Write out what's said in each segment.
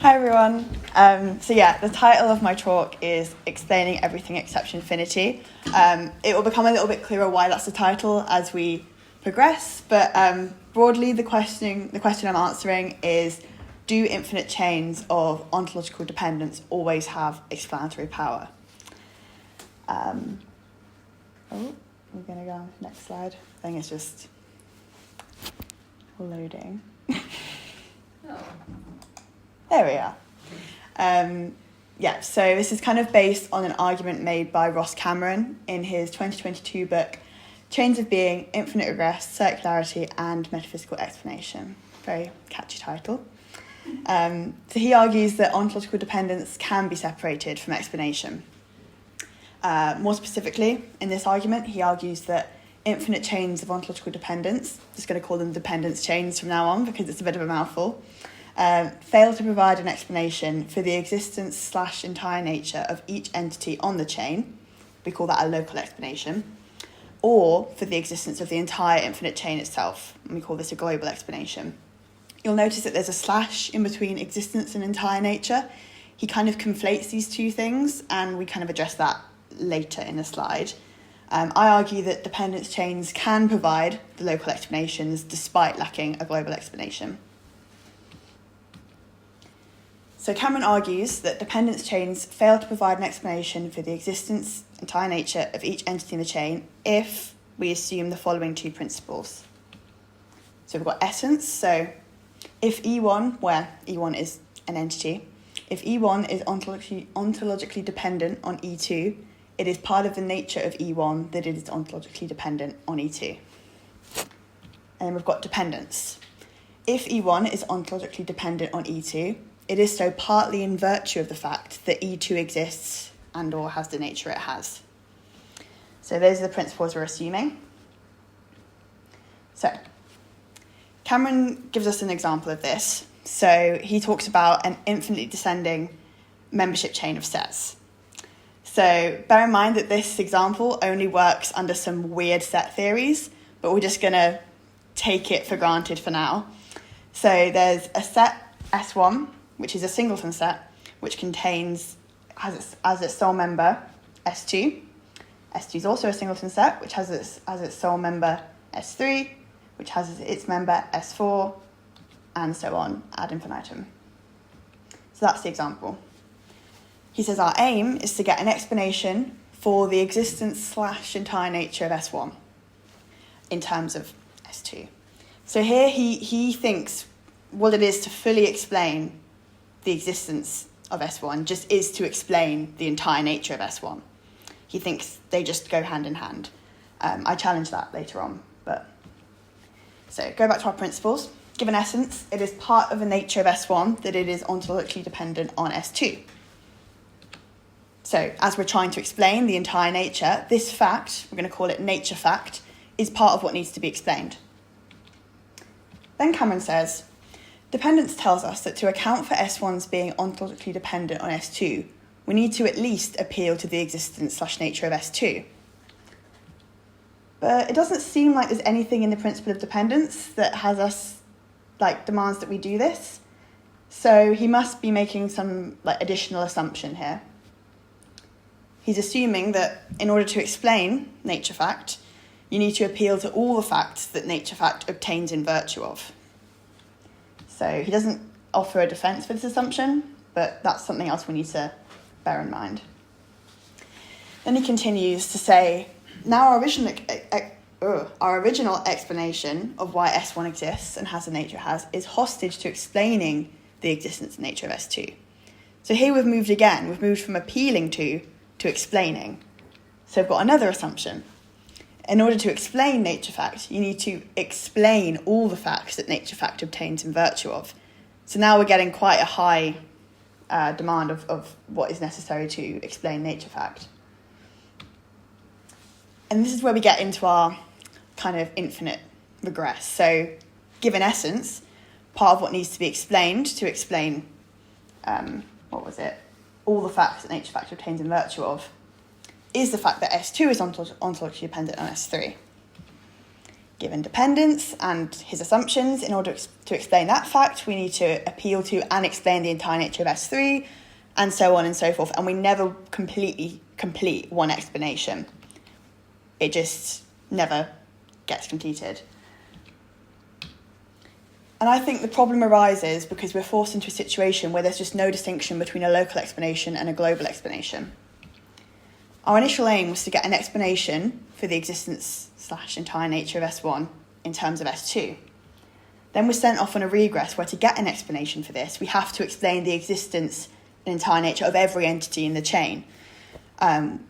Hi everyone. The title of my talk is Explaining Everything Except Infinity. It will become a little bit clearer why that's the title as we progress, but broadly the question I'm answering is, do infinite chains of ontological dependence always have explanatory power? We're going to go on to the next slide. I think it's just loading. There we are. So this is kind of based on an argument made by Ross Cameron in his 2022 book, Chains of Being, Infinite Regress, Circularity and Metaphysical Explanation. Very catchy title. So he argues that ontological dependence can be separated from explanation. More specifically, in this argument, he argues that infinite chains of ontological dependence, just going to call them dependence chains from now on because it's a bit of a mouthful, fail to provide an explanation for the existence/entire nature of each entity on the chain, we call that a local explanation, or for the existence of the entire infinite chain itself, and we call this a global explanation. You'll notice that there's a slash in between existence and entire nature. He kind of conflates these two things, and we kind of address that later in the slide. I argue that dependence chains can provide the local explanations despite lacking a global explanation. So Cameron argues that dependence chains fail to provide an explanation for the existence, entire nature of each entity in the chain if we assume the following two principles. So we've got essence, so if E1, where E1 is an entity, if E1 is ontologically dependent on E2, it is part of the nature of E1 that it is ontologically dependent on E2. And then we've got dependence. If E1 is ontologically dependent on E2, it is so partly in virtue of the fact that E2 exists and or has the nature it has. So those are the principles we're assuming. So Cameron gives us an example of this. So he talks about an infinitely descending membership chain of sets. So bear in mind that this example only works under some weird set theories, but we're just going to take it for granted for now. So there's a set S1, which is a singleton set, which contains, as its sole member, S2. S2 is also a singleton set, which has as its sole member S3, which has its member S4, and so on ad infinitum. So that's the example. He says our aim is to get an explanation for the existence/entire nature of S1 in terms of S2. So here he thinks what it is to fully explain the existence of S1 just is to explain the entire nature of S1. He thinks they just go hand in hand. I challenge that later on. So go back to our principles. Given essence, it is part of the nature of S1 that it is ontologically dependent on S2. So as we're trying to explain the entire nature, this fact, we're going to call it nature fact, is part of what needs to be explained. Then Cameron says, dependence tells us that to account for S1's being ontologically dependent on S2, we need to at least appeal to the existence/nature of S2. But it doesn't seem like there's anything in the principle of dependence that has us, demands that we do this. So he must be making some additional assumption here. He's assuming that in order to explain nature fact, you need to appeal to all the facts that nature fact obtains in virtue of. So he doesn't offer a defense for this assumption, but that's something else we need to bear in mind. Then he continues to say, now our original explanation of why S1 exists and has the nature it has is hostage to explaining the existence and nature of S2. So here we've moved again. We've moved from appealing to explaining. So we've got another assumption. In order to explain nature fact, you need to explain all the facts that nature fact obtains in virtue of. So now we're getting quite a high demand of what is necessary to explain nature fact. And this is where we get into our kind of infinite regress. So given essence, part of what needs to be explained to explain, all the facts that nature fact obtains in virtue of, is the fact that S2 is ontologically dependent on S3. Given dependence and his assumptions, in order to explain that fact, we need to appeal to and explain the entire nature of S3, and so on and so forth. And we never completely complete one explanation. It just never gets completed. And I think the problem arises because we're forced into a situation where there's just no distinction between a local explanation and a global explanation. Our initial aim was to get an explanation for the existence/entire nature of S1 in terms of S2. Then we're sent off on a regress where to get an explanation for this, we have to explain the existence and entire nature of every entity in the chain,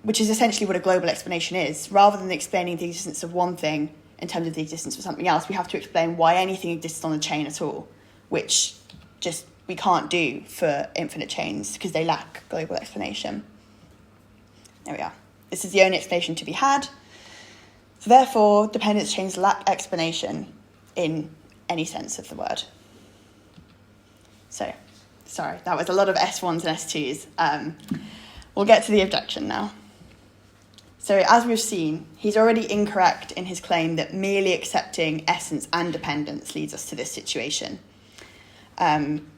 which is essentially what a global explanation is. Rather than explaining the existence of one thing in terms of the existence of something else, we have to explain why anything exists on the chain at all, which just we can't do for infinite chains because they lack global explanation. There we are. This is the only explanation to be had. So therefore, dependence chains lack explanation in any sense of the word. So, sorry, that was a lot of S1s and S2s. We'll get to the objection now. So as we've seen, he's already incorrect in his claim that merely accepting essence and dependence leads us to this situation.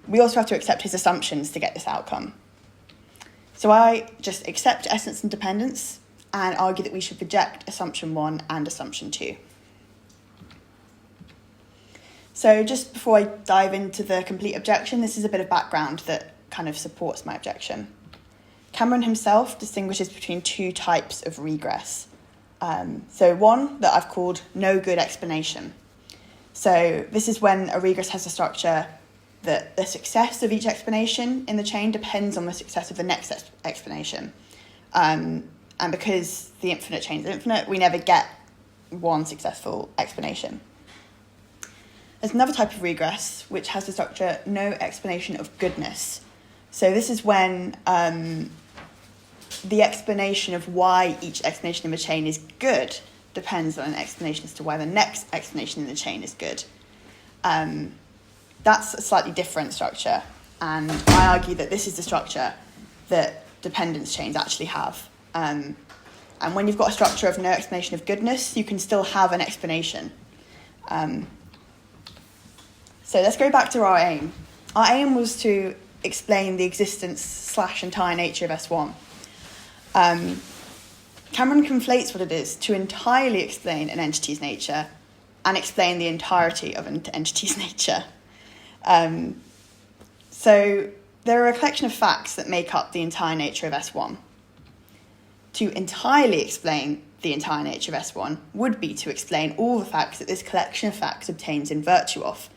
We also have to accept his assumptions to get this outcome. So I just accept essence and dependence and argue that we should reject assumption 1 and assumption 2. So just before I dive into the complete objection, this is a bit of background that kind of supports my objection. Cameron himself distinguishes between two types of regress. So one that I've called no good explanation. So this is when a regress has a structure that the success of each explanation in the chain depends on the success of the next explanation. And because the infinite chain is infinite, we never get one successful explanation. There's another type of regress which has the structure no explanation of goodness. So this is when the explanation of why each explanation in the chain is good depends on an explanation as to why the next explanation in the chain is good. That's a slightly different structure, and I argue that this is the structure that dependence chains actually have. And when you've got a structure of no explanation of goodness, you can still have an explanation. So let's go back to our aim. Our aim was to explain the existence/entire nature of S1. Cameron conflates what it is to entirely explain an entity's nature and explain the entirety of an entity's nature. So there are a collection of facts that make up the entire nature of S1. To entirely explain the entire nature of S1 would be to explain all the facts that this collection of facts obtains in virtue of.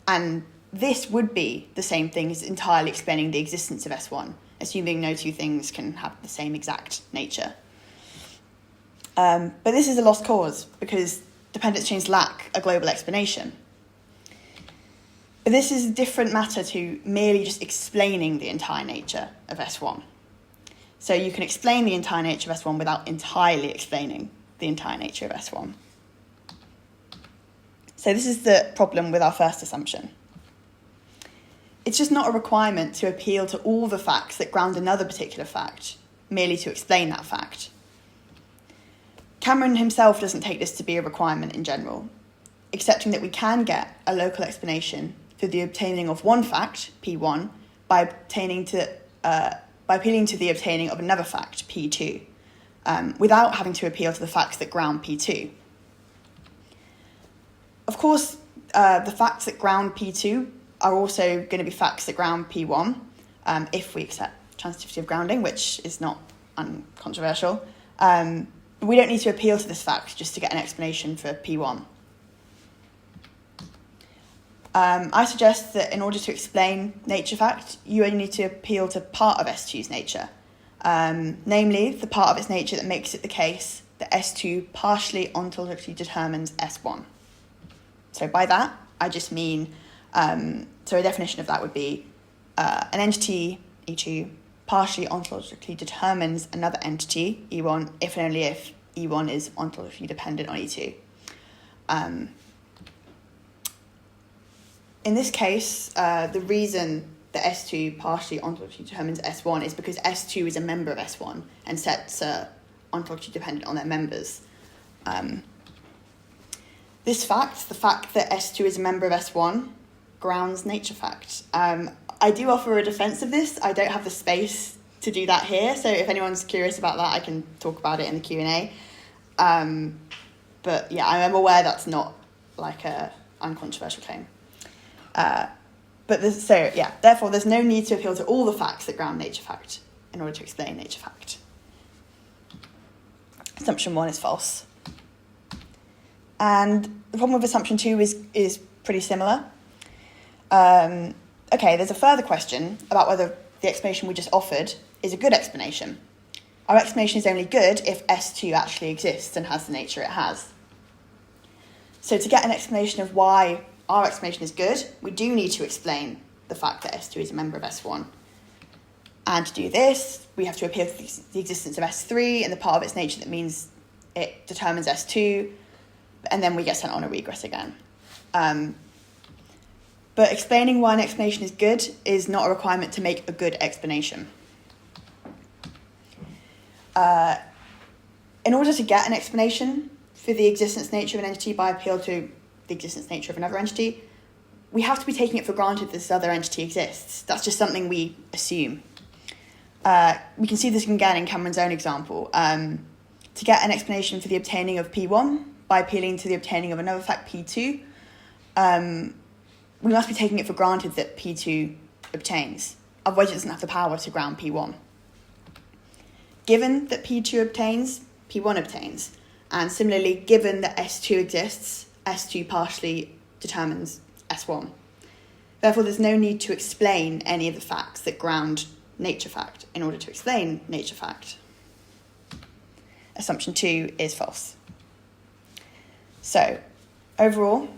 And this would be the same thing as entirely explaining the existence of S1, assuming no two things can have the same exact nature. But this is a lost cause because dependence chains lack a global explanation. But this is a different matter to merely just explaining the entire nature of S1. So you can explain the entire nature of S1 without entirely explaining the entire nature of S1. So this is the problem with our first assumption. It's just not a requirement to appeal to all the facts that ground another particular fact, merely to explain that fact. Cameron himself doesn't take this to be a requirement in general, accepting that we can get a local explanation through the obtaining of one fact, P1, by appealing to the obtaining of another fact, P2, without having to appeal to the facts that ground P2. Of course, the facts that ground P2 are also going to be facts that ground P1, if we accept transitivity of grounding, which is not uncontroversial. We don't need to appeal to this fact just to get an explanation for P1. I suggest that in order to explain nature fact, you only need to appeal to part of S2's nature, namely the part of its nature that makes it the case that S2 partially ontologically determines S1. So by that, I just mean, so a definition of that would be an entity, E2, partially ontologically determines another entity, E1, if and only if E1 is ontologically dependent on E2. In this case, the reason that S2 partially ontologically determines S1 is because S2 is a member of S1 and sets are ontologically dependent on their members. This fact, the fact that S2 is a member of S1, grounds nature fact. I do offer a defense of this. I don't have the space to do that here, so if anyone's curious about that, I can talk about it in the Q&A. But yeah, I'm aware that's not like a uncontroversial claim. Therefore, there's no need to appeal to all the facts that ground nature fact in order to explain nature fact. Assumption 1 is false. And the problem with assumption 2 is pretty similar. There's a further question about whether the explanation we just offered is a good explanation. Our explanation is only good if S2 actually exists and has the nature it has. So to get an explanation of why our explanation is good, we do need to explain the fact that S2 is a member of S1. And to do this, we have to appeal to the existence of S3 and the part of its nature that means it determines S2, and then we get sent on a regress again. But explaining why an explanation is good is not a requirement to make a good explanation. In order to get an explanation for the existence nature of an entity by appeal to the existence nature of another entity, we have to be taking it for granted that this other entity exists. That's just something we assume. We can see this again in Cameron's own example. To get an explanation for the obtaining of P1 by appealing to the obtaining of another fact P2, we must be taking it for granted that P2 obtains. Otherwise, it doesn't have the power to ground P1. Given that P2 obtains, P1 obtains. And similarly, given that S2 exists, S2 partially determines S1. Therefore, there's no need to explain any of the facts that ground nature fact in order to explain nature fact. Assumption 2 is false. So, overall,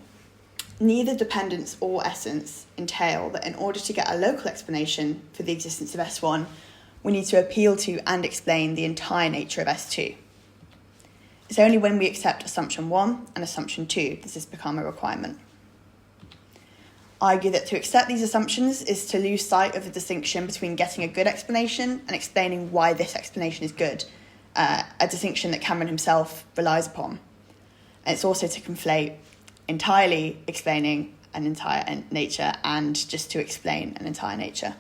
neither dependence or essence entail that in order to get a local explanation for the existence of S1, we need to appeal to and explain the entire nature of S2. It's only when we accept assumption 1 and assumption 2 does this become a requirement. I argue that to accept these assumptions is to lose sight of the distinction between getting a good explanation and explaining why this explanation is good, a distinction that Cameron himself relies upon. And it's also to conflate entirely explaining an entire nature and just to explain an entire nature.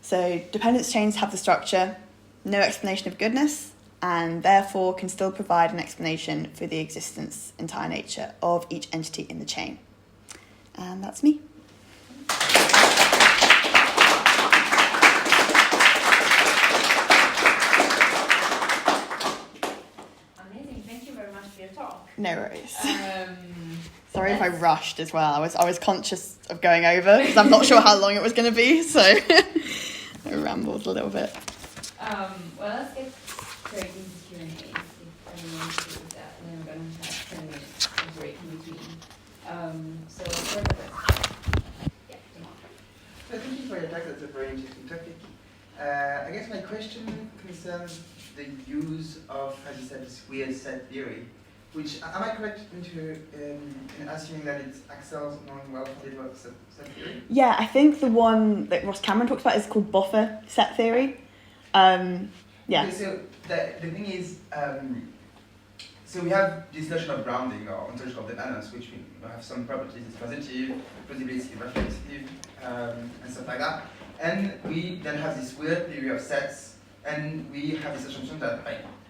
So dependence chains have the structure, no explanation of goodness, and therefore can still provide an explanation for the existence, entire nature of each entity in the chain. And that's me. Amazing. Thank you very much for your talk. No worries. Sorry if I rushed as well. I was conscious of going over because I'm not sure how long it was going to be, so I rambled a little bit. Well, let's get straight into Q&A. If anyone wants to do that, and then we're going to have 10 minutes of break in between. So for the first. Yeah, come on. So thank you for your talk. That's a very interesting topic. I guess my question concerns the use of, as you said, this weird set theory, which, am I correct in assuming that it excels non-well-founded set theory? Yeah, I think the one that Ross Cameron talks about is called buffer set theory. Yeah. Okay, so the thing is, so we have this notion of grounding or ontological dependence, which we have some properties, it's positive, plausibility, reflexive, and stuff like that. And we then have this weird theory of sets, and we have this assumption that,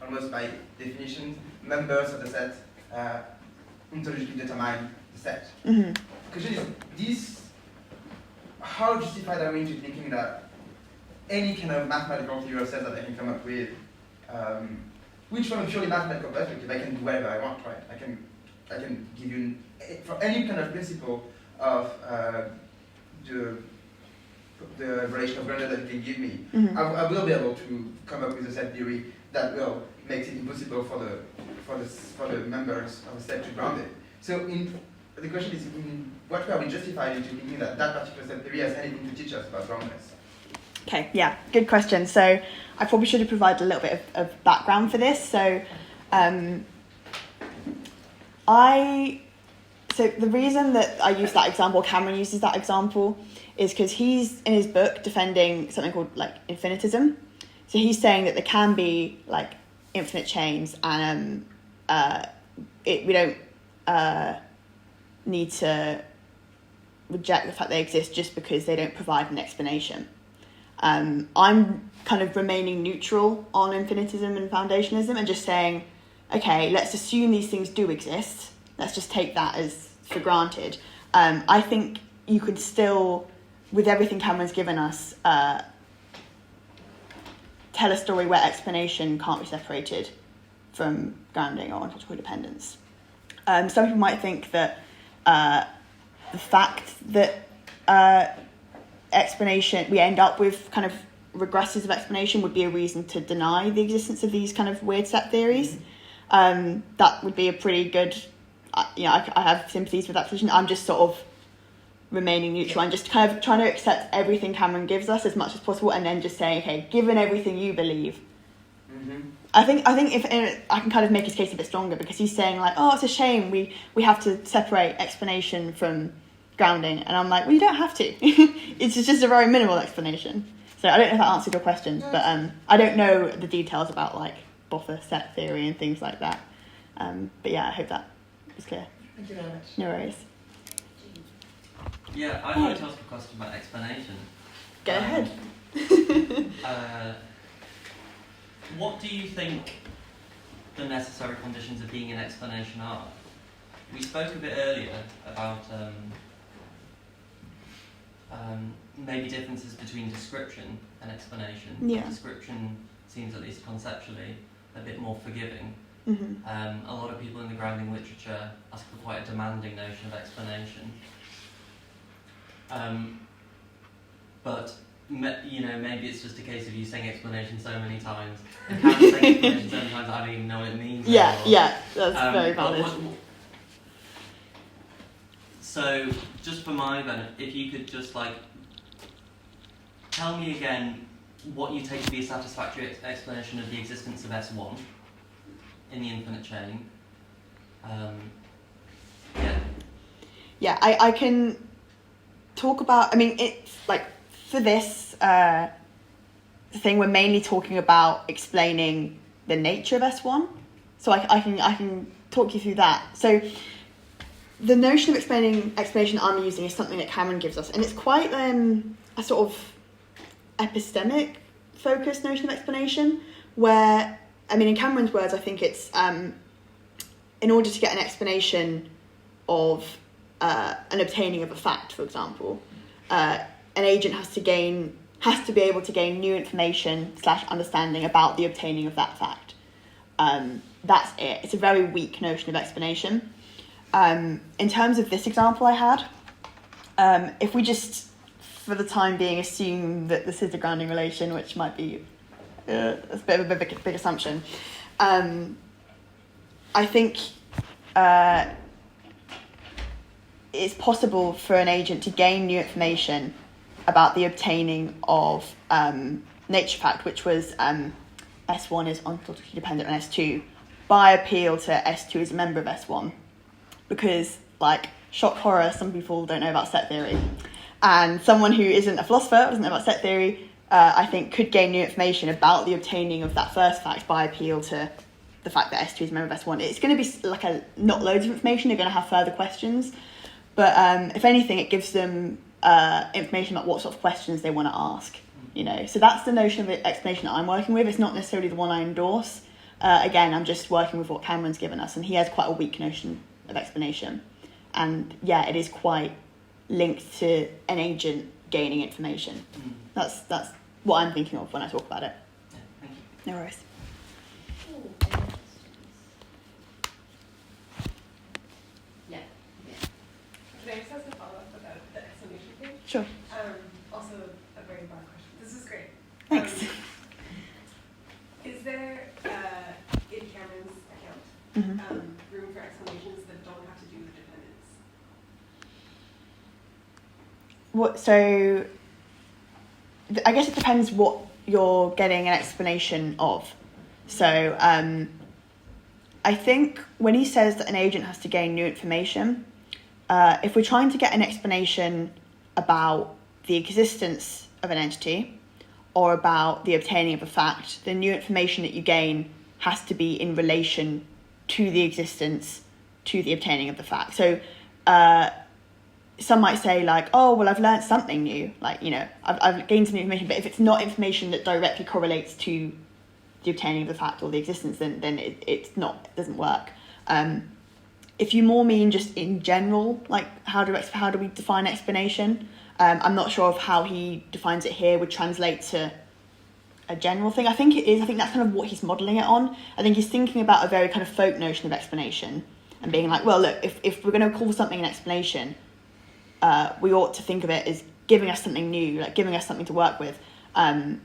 almost by definition, members of the set ontologically determine the set. Mm-hmm. The question is, how justified are we into thinking that any kind of mathematical theory of sets that I can come up with, which from a purely mathematical perspective, I can do whatever I want, right? I can give you, for any kind of principle of the relation of gradient that you can give me, Mm-hmm. I will be able to come up with a set theory that will make it impossible for the members of the set to ground it. So the question is, in what way are we justified into thinking that that particular set theory has anything to teach us about groundness? Okay, yeah, good question. So I probably should have provided a little bit of background for this. So so the reason that I use that example, Cameron uses that example, is because he's in his book defending something called like infinitism. So he's saying that there can be like infinite chains and we don't need to reject the fact they exist just because they don't provide an explanation. I'm kind of remaining neutral on infinitism and foundationism and just saying, okay, let's assume these things do exist. Let's just take that as for granted. I think you could still, with everything Cameron's given us, tell a story where explanation can't be separated from grounding or ontological dependence. Some people might think that the fact that explanation, we end up with kind of regresses of explanation would be a reason to deny the existence of these kind of weird set theories. That would be a pretty good, I have sympathies with that position. I'm just sort of remaining neutral. I'm just kind of trying to accept everything Cameron gives us as much as possible, and then just saying, okay, given everything you believe, I think if I can kind of make his case a bit stronger, because he's saying like, oh, it's a shame we have to separate explanation from grounding, and I'm like, well, you don't have to. It's just a very minimal explanation. So I don't know if that answered your question, but I don't know the details about like buffer set theory and things like that. But yeah, I hope that was clear. Thank you very much. No worries. Yeah, I'd like to ask a question about explanation. Go ahead. What do you think the necessary conditions of being an explanation are? We spoke a bit earlier about maybe differences between description and explanation. Yeah. Description seems, at least conceptually, a bit more forgiving. Mm-hmm. A lot of people in the grounding literature ask for quite a demanding notion of explanation. But maybe it's just a case of you saying explanation so many times, and Cameron saying explanation so many times I don't even know what it means anymore. Yeah, that's very valid. So, just for my benefit, if you could just tell me again what you take to be a satisfactory explanation of the existence of S1 in the infinite chain. Yeah, I can talk about, it's like, for this thing, we're mainly talking about explaining the nature of S1. So I can talk you through that. So the notion of explanation I'm using is something that Cameron gives us, and it's quite a sort of epistemic focused notion of explanation, where, in Cameron's words, I think it's in order to get an explanation of an obtaining of a fact, for example, an agent has to be able to gain new information / understanding about the obtaining of that fact. That's it. It's a very weak notion of explanation. In terms of this example I had, if we just, for the time being, assume that this is a grounding relation, which might be a bit of a big assumption, I think it's possible for an agent to gain new information about the obtaining of nature fact, which was S1 is ontologically dependent on S2, by appeal to S2 as a member of S1. Because, shock horror, some people don't know about set theory. And someone who isn't a philosopher, doesn't know about set theory, I think could gain new information about the obtaining of that first fact by appeal to the fact that S2 is a member of S1. It's going to be not loads of information, they're going to have further questions. But if anything, it gives them information about what sort of questions they want to ask. So that's the notion of explanation that I'm working with. It's not necessarily the one I endorse. Again, I'm just working with what Cameron's given us, and he has quite a weak notion of explanation. And yeah, it is quite linked to an agent gaining information. That's what I'm thinking of when I talk about it. Yeah, thank you. No worries. Can I just ask a follow-up about the explanation thing? Sure. Also a very broad question. This is great. Thanks. Is there, in Cameron's account, room for explanations that don't have to do with dependence? So I guess it depends what you're getting an explanation of. So I think when he says that an agent has to gain new information, if we're trying to get an explanation about the existence of an entity or about the obtaining of a fact, the new information that you gain has to be in relation to the existence, to the obtaining of the fact. So some might say like, oh, well, I've learned something new. Like, you know, I've gained some information, but if it's not information that directly correlates to the obtaining of the fact or the existence, then it doesn't work. If you more mean just in general, like how do we define explanation? I'm not sure of how he defines it here would translate to a general thing. I think it is. I think that's kind of what he's modelling it on. I think he's thinking about a very kind of folk notion of explanation and being like, well, look, if we're going to call something an explanation, we ought to think of it as giving us something new, like giving us something to work with. And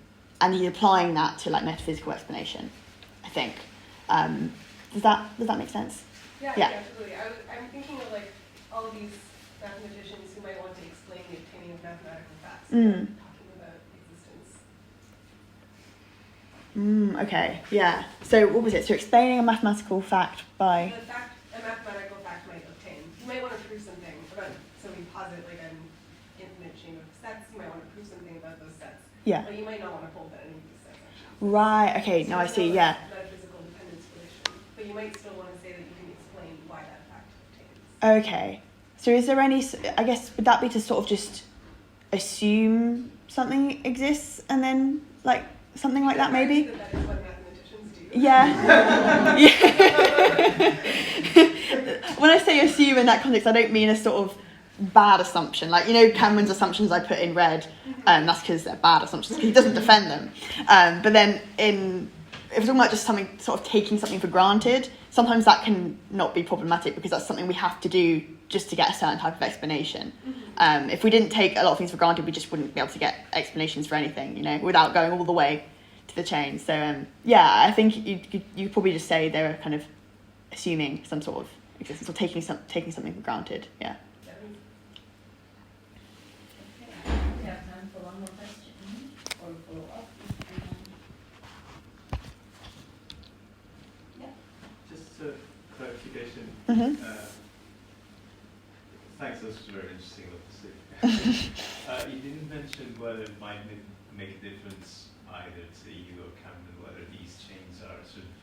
he's applying that to like metaphysical explanation, I think. Does that make sense? Yeah, Yeah. absolutely. I'm thinking of like all of these mathematicians who might want to explain the obtaining of mathematical facts. Talking about existence. Okay, yeah. So what was it? So explaining a mathematical fact by... The fact a mathematical fact might obtain. You might want to prove something about, so we posit like an infinite chain of sets, you might want to prove something about those sets. Yeah. But you might not want to hold that any of these sets actually. Right, okay, So now I there's see, no, yeah. Metaphysical dependence relation. But you might still want to say that you can explain why that fact obtains. Okay. So is there any... I guess, would that be to sort of just assume something exists and then, like, something like that maybe? That is what mathematicians do. Yeah. When I say assume in that context, I don't mean a sort of bad assumption. Like, you know, Cameron's assumptions I put in red, that's because they're bad assumptions, because he doesn't defend them. But then if we're talking about just something, sort of taking something for granted, sometimes that can not be problematic because that's something we have to do just to get a certain type of explanation. If we didn't take a lot of things for granted, we just wouldn't be able to get explanations for anything, you know, without going all the way to the chain. So, yeah, I think you probably just say they're kind of assuming some sort of existence or taking something for granted, yeah. Okay, we have time for one more question or follow-up. Yeah. Just a clarification. Mm-hmm. Thanks, this was very interesting, obviously. You didn't mention whether it might make a difference either to you or Cameron whether these chains are sort of,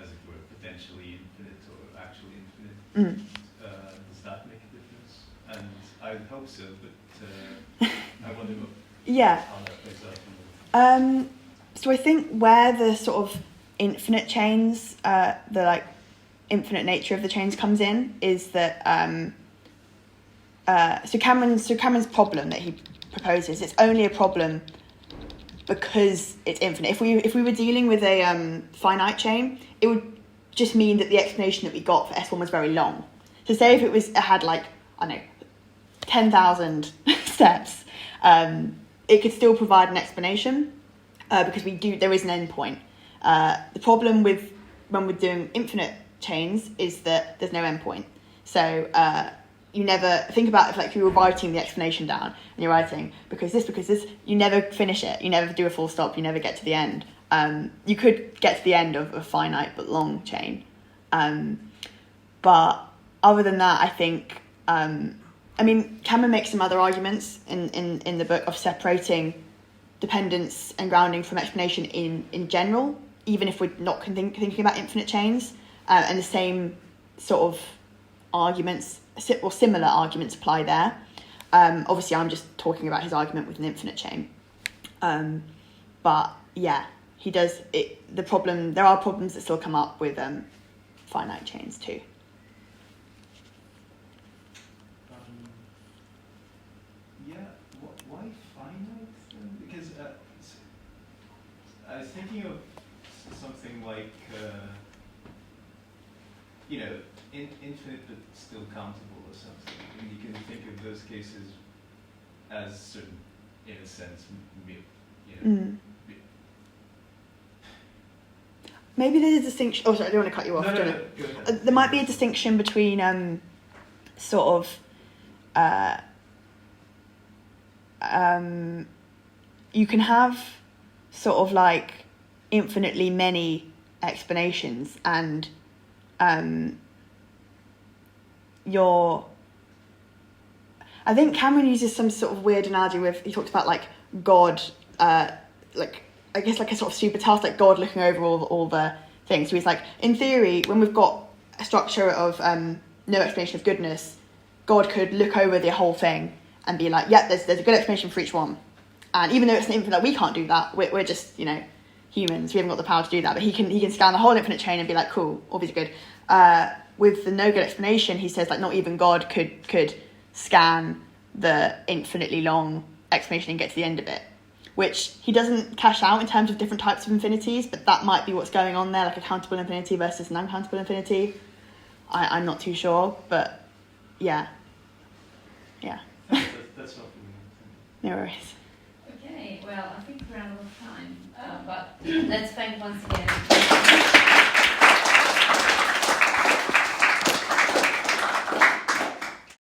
as it were, potentially infinite or actually infinite. Does that make a difference? And I would hope so, but I wonder how that plays out. So I think where the sort of infinite chains, the like infinite nature of the chains comes in is that so Cameron's problem that he proposes, it's only a problem because it's infinite. If we were dealing with a finite chain, it would just mean that the explanation that we got for S1 was very long. So say if it had like, I don't know, 10,000 steps, it could still provide an explanation because there is an endpoint. The problem with when we're doing infinite chains is that there's no endpoint. So you never think about if you were writing the explanation down and you're writing because this, you never finish it. You never do a full stop. You never get to the end. You could get to the end of a finite but long chain. But other than that, I think, Cameron makes some other arguments in the book of separating dependence and grounding from explanation in general, even if we're not thinking about infinite chains, and the same sort of arguments or similar arguments apply there. Obviously, I'm just talking about his argument with an infinite chain. But yeah, he does it. There are problems that still come up with finite chains too. Why finite then? Because I was thinking of something like, infinite but still countable or something. And you can think of those cases as sort of, in a sense, Maybe there's a distinction. Oh, sorry, I don't want to cut you off. No, go ahead. There might be a distinction between sort of. You can have sort of like infinitely many explanations, and I think Cameron uses some sort of weird analogy with, he talked about like God, like I guess like a sort of super task, like God looking over all the thing. So he's like, in theory, when we've got a structure of no explanation of goodness, God could look over the whole thing and be like, yeah, there's a good explanation for each one. And even though it's an infinite, that we can't do that. We're just, humans. We haven't got the power to do that. But he can scan the whole infinite chain and be like, cool, all these are good. With the no good explanation, he says like not even God could scan the infinitely long explanation and get to the end of it, which he doesn't cash out in terms of different types of infinities, but that might be what's going on there, like a countable infinity versus an uncountable infinity. I'm not too sure, but yeah. That's all for me. No worries. Okay, well, I think we're out of time, but let's thank once again